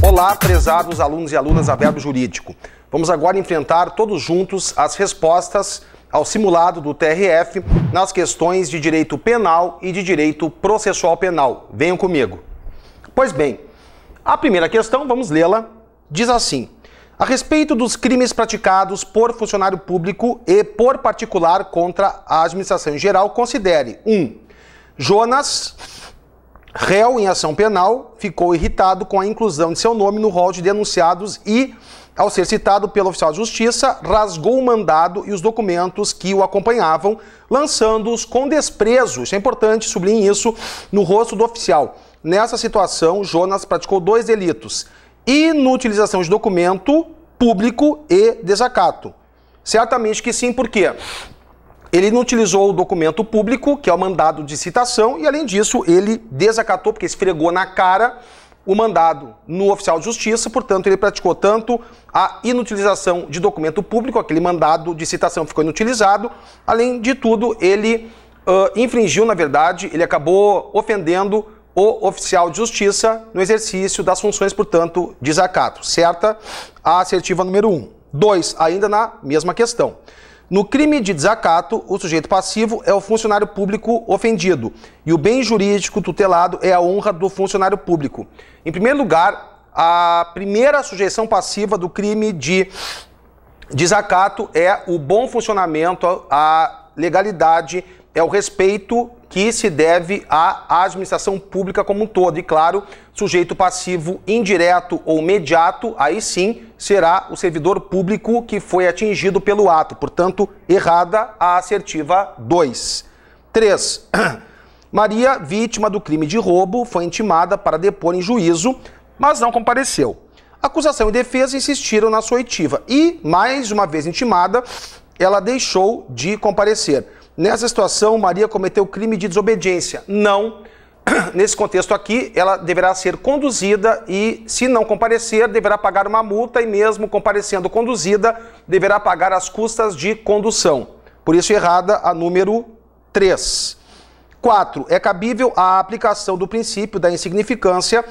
Olá, prezados alunos e alunas da Verbo Jurídico. Vamos agora enfrentar todos juntos as respostas ao simulado do TRF nas questões de direito penal e de direito processual penal. Venham comigo. Pois bem, a primeira questão, vamos lê-la, diz assim: a respeito dos crimes praticados por funcionário público e por particular contra a administração em geral, considere 1. Jonas, réu em ação penal, ficou irritado com a inclusão de seu nome no rol de denunciados e, ao ser citado pelo oficial de justiça, rasgou o mandado e os documentos que o acompanhavam, lançando-os com desprezo, isso é importante, sublinhe isso, no rosto do oficial. Nessa situação, Jonas praticou 2 delitos: inutilização de documento público e desacato. Certamente que sim, por quê? Ele não utilizou o documento público, que é o mandado de citação, e além disso ele desacatou, porque esfregou na cara o mandado no oficial de justiça, portanto ele praticou tanto a inutilização de documento público, aquele mandado de citação ficou inutilizado, além de tudo ele infringiu, na verdade, ele acabou ofendendo o oficial de justiça no exercício das funções, portanto, desacato. Certa a assertiva número 1. 2, ainda na mesma questão. No crime de desacato, o sujeito passivo é o funcionário público ofendido e o bem jurídico tutelado é a honra do funcionário público. Em primeiro lugar, a primeira sujeição passiva do crime de desacato é o bom funcionamento, a legalidade, é o respeito que se deve à administração pública como um todo. E claro, sujeito passivo indireto ou mediato, aí sim será o servidor público que foi atingido pelo ato. Portanto, errada a assertiva 2. 3. Maria, vítima do crime de roubo, foi intimada para depor em juízo, mas não compareceu. Acusação e defesa insistiram na sua oitiva e, mais uma vez intimada, ela deixou de comparecer. Nessa situação, Maria cometeu crime de desobediência. Não. Nesse contexto aqui, ela deverá ser conduzida e, se não comparecer, deverá pagar uma multa e, mesmo comparecendo conduzida, deverá pagar as custas de condução. Por isso, errada a número 3. 4. É cabível a aplicação do princípio da insignificância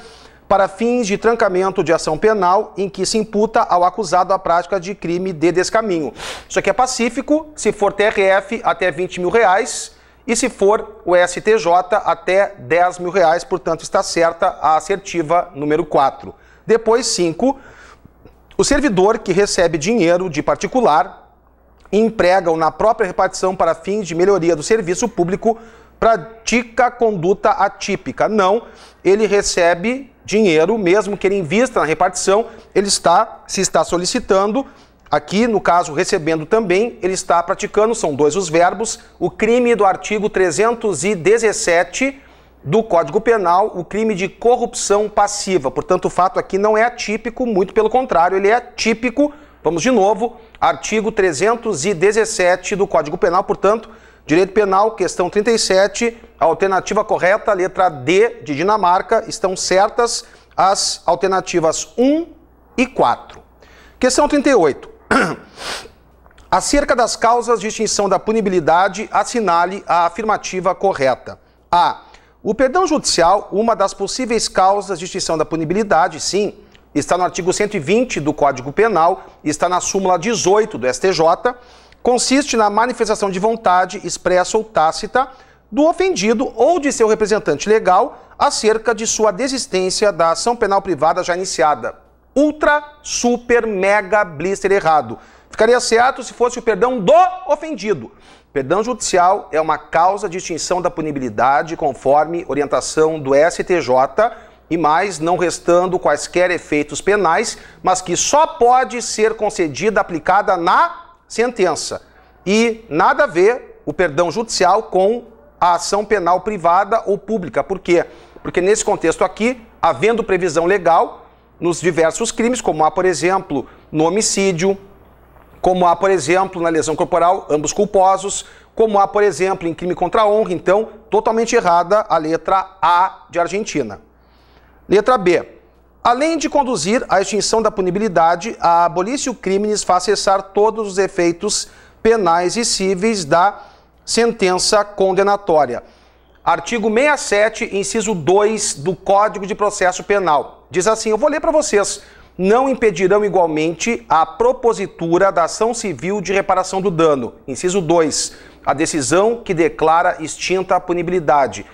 para fins de trancamento de ação penal em que se imputa ao acusado a prática de crime de descaminho. Isso aqui é pacífico, se for TRF até R$20 mil e se for o STJ até R$10 mil, portanto está certa a assertiva número 4. Depois, 5, o servidor que recebe dinheiro de particular e emprega-o na própria repartição para fins de melhoria do serviço público pratica conduta atípica. Não, ele recebe dinheiro, mesmo que ele invista na repartição, ele se está solicitando, aqui no caso recebendo também, ele está praticando, são 2 os verbos, o crime do artigo 317 do Código Penal, o crime de corrupção passiva. Portanto, o fato aqui não é atípico, muito pelo contrário, ele é típico. Vamos de novo, artigo 317 do Código Penal, portanto, direito penal, questão 37, a alternativa correta, letra D de Dinamarca, estão certas as alternativas 1 e 4. Questão 38. Acerca das causas de extinção da punibilidade, assinale a afirmativa correta. A. O perdão judicial, uma das possíveis causas de extinção da punibilidade, sim, está no artigo 120 do Código Penal, está na súmula 18 do STJ, consiste na manifestação de vontade, expressa ou tácita, do ofendido ou de seu representante legal acerca de sua desistência da ação penal privada já iniciada. Ultra, super, mega, blister errado. Ficaria certo se fosse o perdão do ofendido. Perdão judicial é uma causa de extinção da punibilidade conforme orientação do STJ e mais, não restando quaisquer efeitos penais, mas que só pode ser concedida aplicada na sentença. E nada a ver o perdão judicial com a ação penal privada ou pública. Por quê? Porque nesse contexto aqui, havendo previsão legal nos diversos crimes, como há, por exemplo, no homicídio, como há, por exemplo, na lesão corporal, ambos culposos, como há, por exemplo, em crime contra a honra. Então, totalmente errada a letra A de Argentina. Letra B. Além de conduzir à extinção da punibilidade, a abolício criminis faz cessar todos os efeitos penais e cíveis da sentença condenatória. Artigo 67, inciso 2 do Código de Processo Penal. Diz assim, eu vou ler para vocês. Não impedirão igualmente a propositura da ação civil de reparação do dano. Inciso 2, a decisão que declara extinta a punibilidade.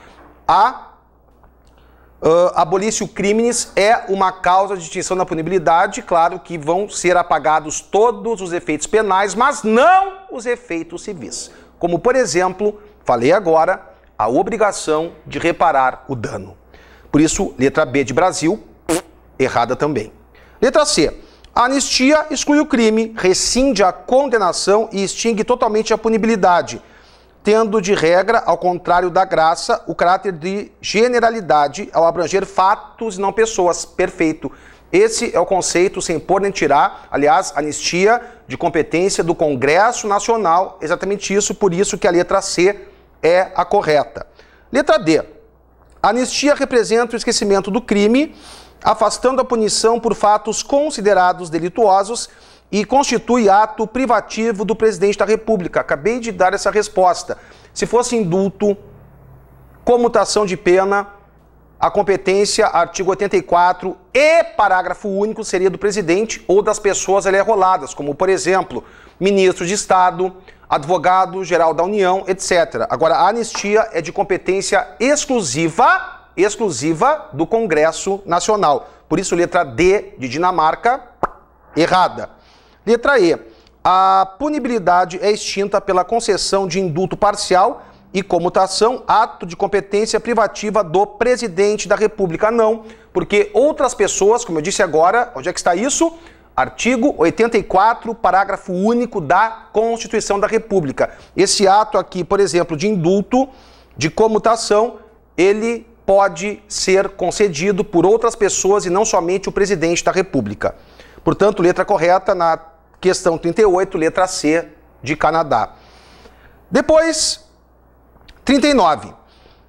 Abolício criminis é uma causa de extinção da punibilidade, claro que vão ser apagados todos os efeitos penais, mas não os efeitos civis. Como, por exemplo, falei agora, a obrigação de reparar o dano. Por isso, letra B de Brasil, errada também. Letra C. A anistia exclui o crime, rescinde a condenação e extingue totalmente a punibilidade, tendo de regra, ao contrário da graça, o caráter de generalidade ao abranger fatos e não pessoas. Perfeito. Esse é o conceito sem pôr nem tirar, aliás, anistia de competência do Congresso Nacional, exatamente isso, por isso que a letra C é a correta. Letra D. A anistia representa o esquecimento do crime, afastando a punição por fatos considerados delituosos e constitui ato privativo do presidente da República. Acabei de dar essa resposta. Se fosse indulto, comutação de pena, a competência, artigo 84 e parágrafo único seria do presidente ou das pessoas ali arroladas, como, por exemplo, ministro de Estado, advogado-geral da União, etc. Agora, a anistia é de competência exclusiva do Congresso Nacional. Por isso, letra D de Dinamarca, errada. Letra E. A punibilidade é extinta pela concessão de indulto parcial e comutação, ato de competência privativa do presidente da República. Não, porque outras pessoas, como eu disse agora, onde é que está isso? Artigo 84, parágrafo único da Constituição da República. Esse ato aqui, por exemplo, de indulto, de comutação, ele pode ser concedido por outras pessoas e não somente o presidente da República. Portanto, letra correta na questão 38, letra C de Canadá. Depois, 39.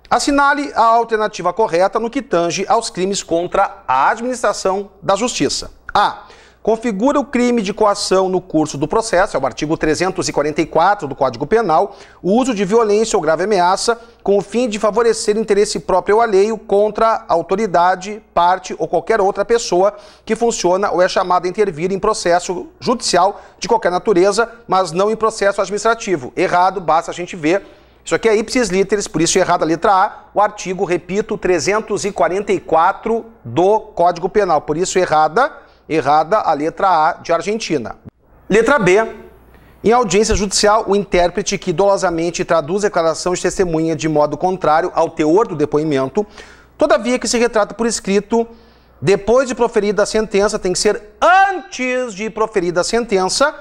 Assinale a alternativa correta no que tange aos crimes contra a administração da justiça. A. Configura o crime de coação no curso do processo, é o artigo 344 do Código Penal, o uso de violência ou grave ameaça com o fim de favorecer interesse próprio ou alheio contra a autoridade, parte ou qualquer outra pessoa que funciona ou é chamada a intervir em processo judicial de qualquer natureza, mas não em processo administrativo. Errado, basta a gente ver. Isso aqui é ipsis literis, por isso errada a letra A, o artigo, repito, 344 do Código Penal, por isso errada a letra A de Argentina. Letra B. Em audiência judicial, o intérprete que dolosamente traduz a declaração de testemunha de modo contrário ao teor do depoimento, todavia que se retrata por escrito, depois de proferida a sentença, tem que ser antes de proferida a sentença,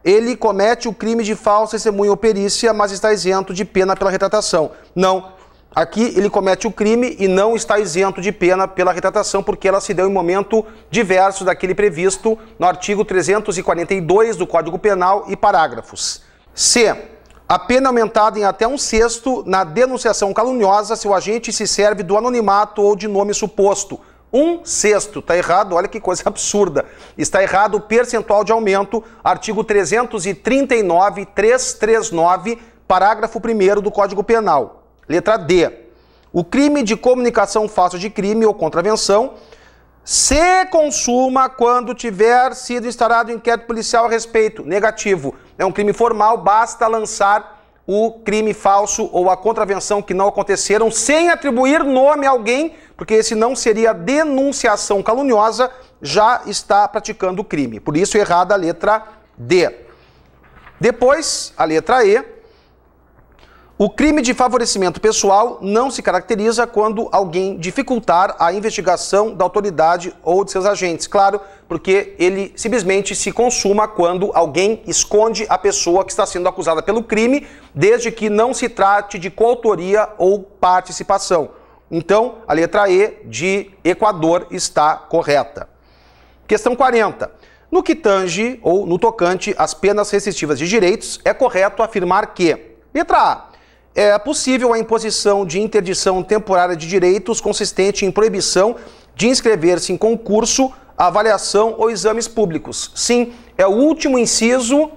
ele comete o crime de falsa testemunha ou perícia, mas está isento de pena pela retratação. Não. Aqui ele comete o crime e não está isento de pena pela retratação, porque ela se deu em momento diverso daquele previsto no artigo 342 do Código Penal e parágrafos. C. A pena é aumentada em até 1/6 na denunciação caluniosa se o agente se serve do anonimato ou de nome suposto. 1/6, tá errado, olha que coisa absurda. Está errado o percentual de aumento, artigo 339, parágrafo 1º do Código Penal. Letra D. O crime de comunicação falsa de crime ou contravenção se consuma quando tiver sido instaurado inquérito policial a respeito. Negativo. É um crime formal, basta lançar o crime falso ou a contravenção que não aconteceram sem atribuir nome a alguém, porque esse não seria denunciação caluniosa, já está praticando o crime. Por isso, errada a letra D. Depois, a letra E. O crime de favorecimento pessoal não se caracteriza quando alguém dificultar a investigação da autoridade ou de seus agentes. Claro, porque ele simplesmente se consuma quando alguém esconde a pessoa que está sendo acusada pelo crime, desde que não se trate de coautoria ou participação. Então, a letra E de Equador está correta. Questão 40. No que tange ou no tocante às penas restritivas de direitos, é correto afirmar que, letra A, é possível a imposição de interdição temporária de direitos consistente em proibição de inscrever-se em concurso, avaliação ou exames públicos. Sim, é o último inciso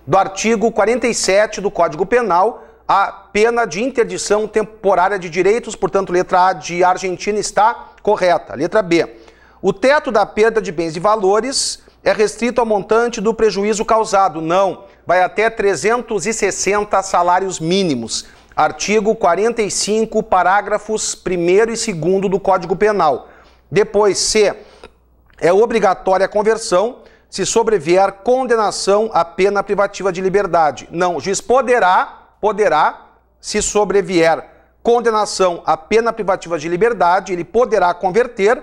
do artigo 47 do Código Penal, a pena de interdição temporária de direitos, portanto, letra A de Argentina está correta. Letra B. O teto da perda de bens e valores é restrito ao montante do prejuízo causado. Não, vai até 360 salários mínimos. Artigo 45, parágrafos 1º e 2º do Código Penal. Depois, C. É obrigatória a conversão se sobrevier condenação à pena privativa de liberdade. Não, o juiz poderá, se sobrevier condenação à pena privativa de liberdade, ele poderá converter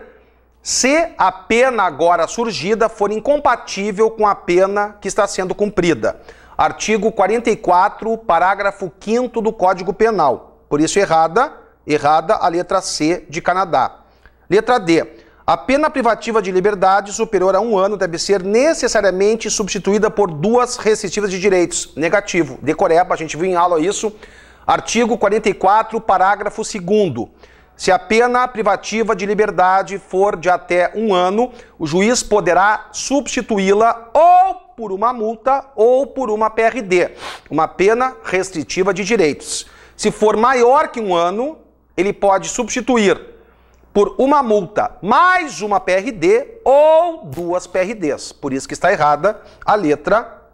se a pena agora surgida for incompatível com a pena que está sendo cumprida. Artigo 44, parágrafo 5º do Código Penal. Por isso, errada a letra C de Canadá. Letra D. A pena privativa de liberdade superior a 1 ano deve ser necessariamente substituída por 2 restritivas de direitos. Negativo. Decoreba, a gente viu em aula isso. Artigo 44, parágrafo 2º. Se a pena privativa de liberdade for de até 1 ano, o juiz poderá substituí-la ou por uma multa ou por uma PRD, uma pena restritiva de direitos. Se for maior que 1 ano, ele pode substituir por uma multa mais uma PRD ou 2 PRDs. Por isso que está errada a letra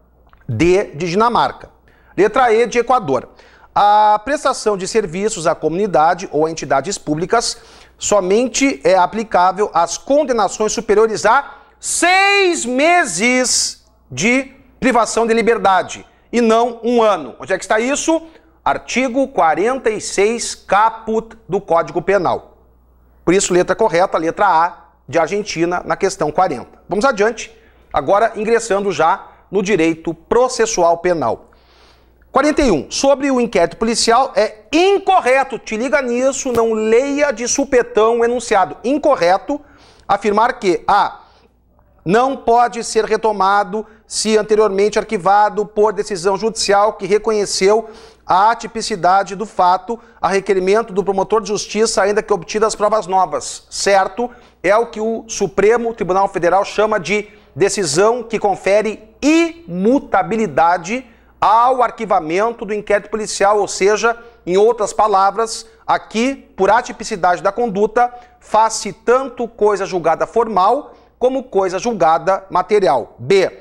D de Dinamarca. Letra E de Equador. A prestação de serviços à comunidade ou a entidades públicas somente é aplicável às condenações superiores a 6 meses de privação de liberdade e não 1 ano. Onde é que está isso? Artigo 46 caput do Código Penal. Por isso, letra correta, letra A de Argentina na questão 40. Vamos adiante, agora ingressando já no direito processual penal. 41. Sobre o inquérito policial, é incorreto, te liga nisso, não leia de supetão o enunciado. Incorreto afirmar que A. Não pode ser retomado se anteriormente arquivado por decisão judicial que reconheceu a atipicidade do fato a requerimento do promotor de justiça, ainda que obtidas provas novas. Certo? É o que o Supremo Tribunal Federal chama de decisão que confere imutabilidade ao arquivamento do inquérito policial, ou seja, em outras palavras, aqui, por atipicidade da conduta, faz-se tanto coisa julgada formal como coisa julgada material. B.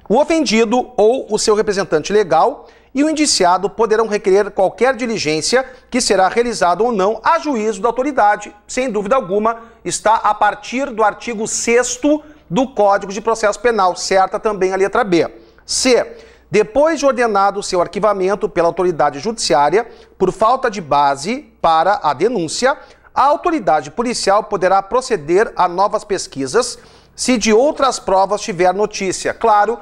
O ofendido ou o seu representante legal e o indiciado poderão requerer qualquer diligência que será realizada ou não a juízo da autoridade. Sem dúvida alguma, está a partir do artigo 6º do Código de Processo Penal, certa também a letra B. C. Depois de ordenado seu arquivamento pela autoridade judiciária, por falta de base para a denúncia, a autoridade policial poderá proceder a novas pesquisas se de outras provas tiver notícia. Claro,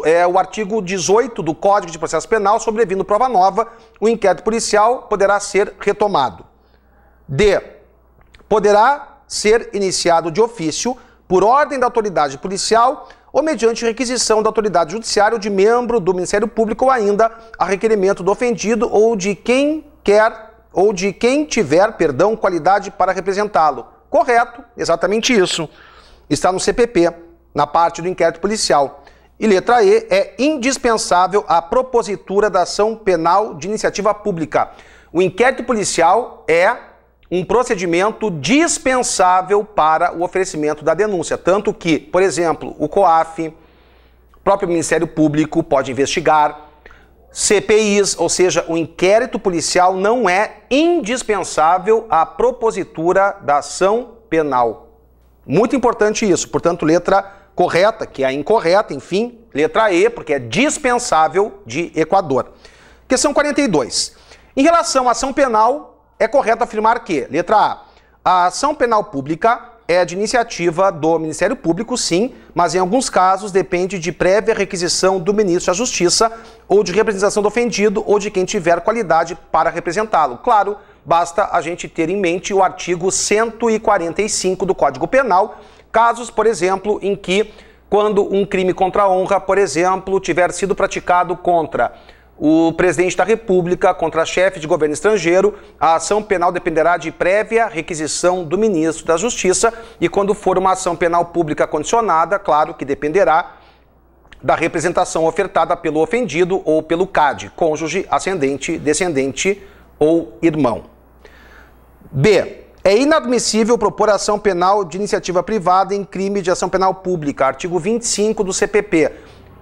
é o artigo 18 do Código de Processo Penal, sobrevindo prova nova, o inquérito policial poderá ser retomado. D. Poderá ser iniciado de ofício, por ordem da autoridade policial, ou mediante requisição da autoridade judiciária ou de membro do Ministério Público, ou ainda a requerimento do ofendido ou de quem tiver qualidade para representá-lo. Correto, exatamente isso. Está no CPP, na parte do inquérito policial. E letra E, é indispensável a propositura da ação penal de iniciativa pública. O inquérito policial é um procedimento dispensável para o oferecimento da denúncia. Tanto que, por exemplo, o COAF, o próprio Ministério Público pode investigar, CPIs, ou seja, o inquérito policial não é indispensável à propositura da ação penal. Muito importante isso, portanto, letra correta, que é a incorreta, enfim, letra E, porque é dispensável de Equador. Questão 42. Em relação à ação penal, é correto afirmar que, letra A, a ação penal pública é de iniciativa do Ministério Público, sim, mas em alguns casos depende de prévia requisição do ministro da Justiça ou de representação do ofendido ou de quem tiver qualidade para representá-lo. Claro, basta a gente ter em mente o artigo 145 do Código Penal, casos, por exemplo, em que, quando um crime contra a honra, por exemplo, tiver sido praticado contra o presidente da República contra chefe de governo estrangeiro, a ação penal dependerá de prévia requisição do ministro da Justiça e quando for uma ação penal pública condicionada, claro que dependerá da representação ofertada pelo ofendido ou pelo CAD, cônjuge, ascendente, descendente ou irmão. B. É inadmissível propor ação penal de iniciativa privada em crime de ação penal pública, artigo 25 do CPP.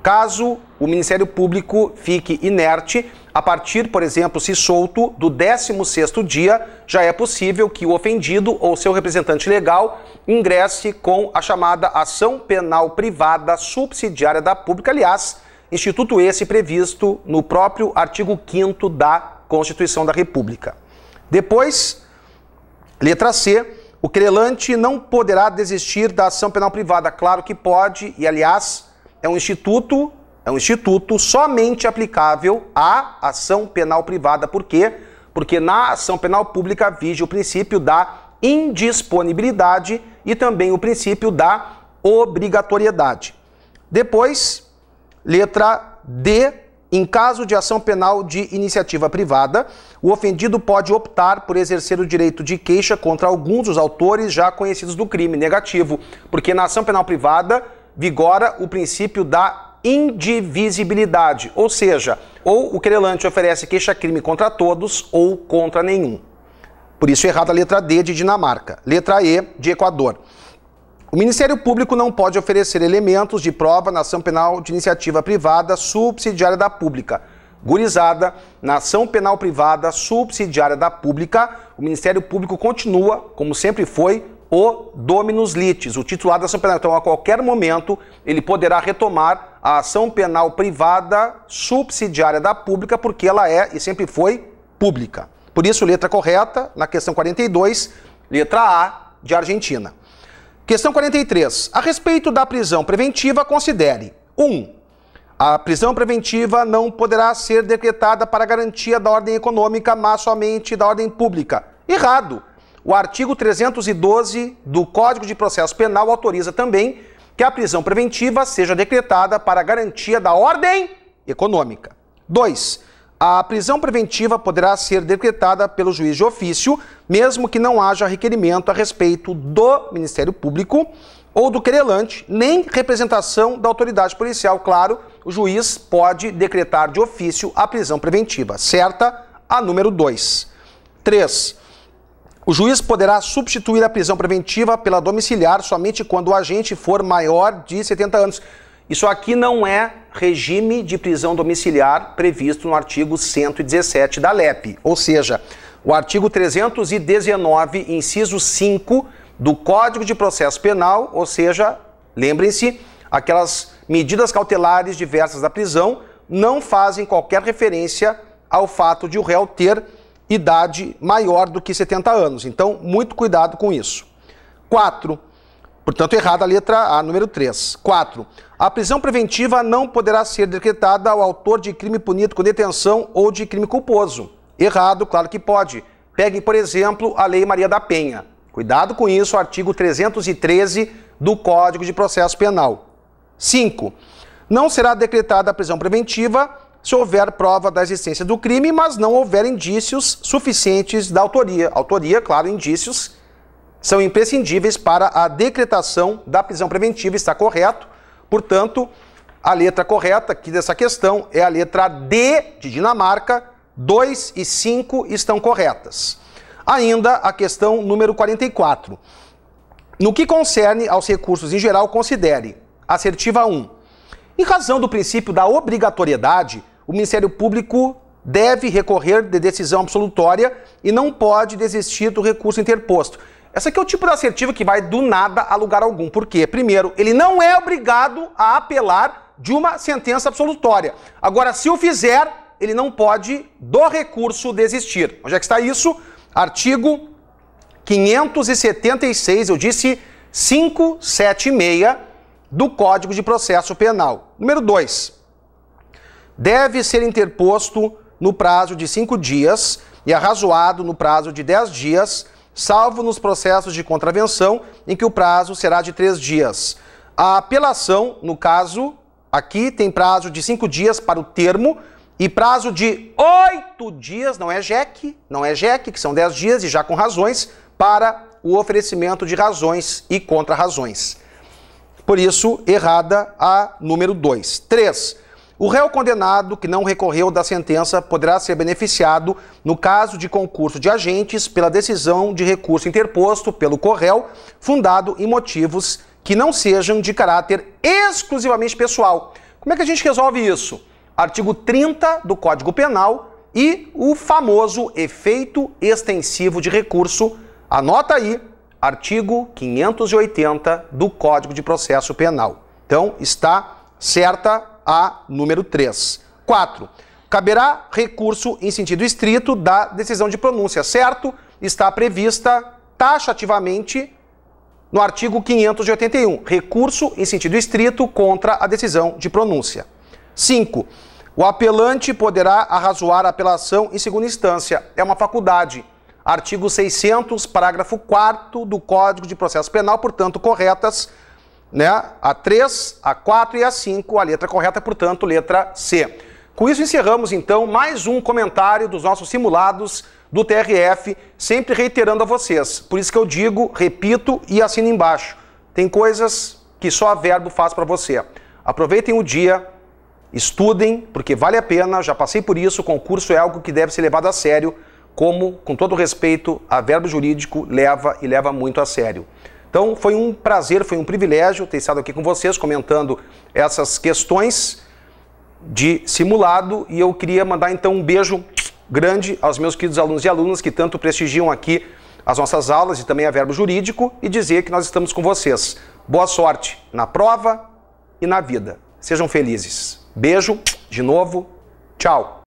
Caso o Ministério Público fique inerte, a partir, por exemplo, se solto, do 16º dia, já é possível que o ofendido ou seu representante legal ingresse com a chamada ação penal privada subsidiária da pública. Aliás, instituto esse previsto no próprio artigo 5º da Constituição da República. Depois, letra C, o querelante não poderá desistir da ação penal privada. Claro que pode, e aliás, é um instituto somente aplicável à ação penal privada. Por quê? Porque na ação penal pública vige o princípio da indisponibilidade e também o princípio da obrigatoriedade. Depois, letra D, em caso de ação penal de iniciativa privada, o ofendido pode optar por exercer o direito de queixa contra alguns dos autores já conhecidos do crime. Negativo, porque na ação penal privada vigora o princípio da indivisibilidade, ou seja, ou o querelante oferece queixa-crime contra todos ou contra nenhum. Por isso, errada a letra D de Dinamarca. Letra E de Equador. O Ministério Público não pode oferecer elementos de prova na ação penal de iniciativa privada subsidiária da pública. Gurizada, na ação penal privada subsidiária da pública, o Ministério Público continua, como sempre foi, o dominus litis, o titular da ação penal. Então, a qualquer momento, ele poderá retomar a ação penal privada subsidiária da pública, porque ela é e sempre foi pública. Por isso, letra correta, na questão 42, letra A de Argentina. Questão 43. A respeito da prisão preventiva, considere: 1. A prisão preventiva não poderá ser decretada para garantia da ordem econômica, mas somente da ordem pública. Errado. O artigo 312 do Código de Processo Penal autoriza também que a prisão preventiva seja decretada para garantia da ordem econômica. 2. A prisão preventiva poderá ser decretada pelo juiz de ofício, mesmo que não haja requerimento a respeito do Ministério Público ou do querelante, nem representação da autoridade policial. Claro, o juiz pode decretar de ofício a prisão preventiva. Certa a número 2. 3. O juiz poderá substituir a prisão preventiva pela domiciliar somente quando o agente for maior de 70 anos. Isso aqui não é regime de prisão domiciliar previsto no artigo 117 da LEP, ou seja, o artigo 319, inciso 5 do Código de Processo Penal, ou seja, lembrem-se, aquelas medidas cautelares diversas da prisão não fazem qualquer referência ao fato de o réu ter idade maior do que 70 anos. Então, muito cuidado com isso. 4. Portanto, errada a letra A, número 3. 4. A prisão preventiva não poderá ser decretada ao autor de crime punido com detenção ou de crime culposo. Errado, claro que pode. Pegue, por exemplo, a Lei Maria da Penha. Cuidado com isso, artigo 313 do Código de Processo Penal. 5. Não será decretada a prisão preventiva se houver prova da existência do crime, mas não houver indícios suficientes da autoria. Autoria, claro, indícios são imprescindíveis para a decretação da prisão preventiva. Está correto? Portanto, a letra correta aqui dessa questão é a letra D de Dinamarca. 2 e 5 estão corretas. Ainda a questão número 44. No que concerne aos recursos em geral, considere: assertiva 1. Em razão do princípio da obrigatoriedade, o Ministério Público deve recorrer de decisão absolutória e não pode desistir do recurso interposto. Essa aqui é o tipo de assertiva que vai do nada a lugar algum. Por quê? Primeiro, ele não é obrigado a apelar de uma sentença absolutória. Agora, se o fizer, ele não pode do recurso desistir. Onde é que está isso? Artigo 576, eu disse 576 do Código de Processo Penal. Número 2. Deve ser interposto no prazo de 5 dias e arrazoado no prazo de 10 dias, salvo nos processos de contravenção, em que o prazo será de 3 dias. A apelação, no caso, aqui tem prazo de 5 dias para o termo e prazo de 8 dias, não é JEC, que são 10 dias e já com razões, para o oferecimento de razões e contra-razões. Por isso, errada a número 2. 3. O réu condenado que não recorreu da sentença poderá ser beneficiado no caso de concurso de agentes pela decisão de recurso interposto pelo corréu, fundado em motivos que não sejam de caráter exclusivamente pessoal. Como é que a gente resolve isso? Artigo 30 do Código Penal e o famoso efeito extensivo de recurso. Anota aí, artigo 580 do Código de Processo Penal. Então, está certa a número 3. 4. Caberá recurso em sentido estrito da decisão de pronúncia, certo? Está prevista taxativamente no artigo 581. Recurso em sentido estrito contra a decisão de pronúncia. 5. O apelante poderá arrazoar a apelação em segunda instância. É uma faculdade. Artigo 600, parágrafo 4º do Código de Processo Penal, portanto, corretas, né? A 3, a 4 e a 5, a letra correta, portanto, letra C. Com isso, encerramos, então, mais um comentário dos nossos simulados do TRF, sempre reiterando a vocês. Por isso que eu digo, repito e assino embaixo. Tem coisas que só a Verbo faz para você. Aproveitem o dia, estudem, porque vale a pena, já passei por isso, o concurso é algo que deve ser levado a sério, como, com todo respeito, a Verbo Jurídico leva e leva muito a sério. Então, foi um prazer, foi um privilégio ter estado aqui com vocês, comentando essas questões de simulado, e eu queria mandar, então, um beijo grande aos meus queridos alunos e alunas que tanto prestigiam aqui as nossas aulas e também a Verbo Jurídico, e dizer que nós estamos com vocês. Boa sorte na prova e na vida. Sejam felizes. Beijo, de novo, tchau.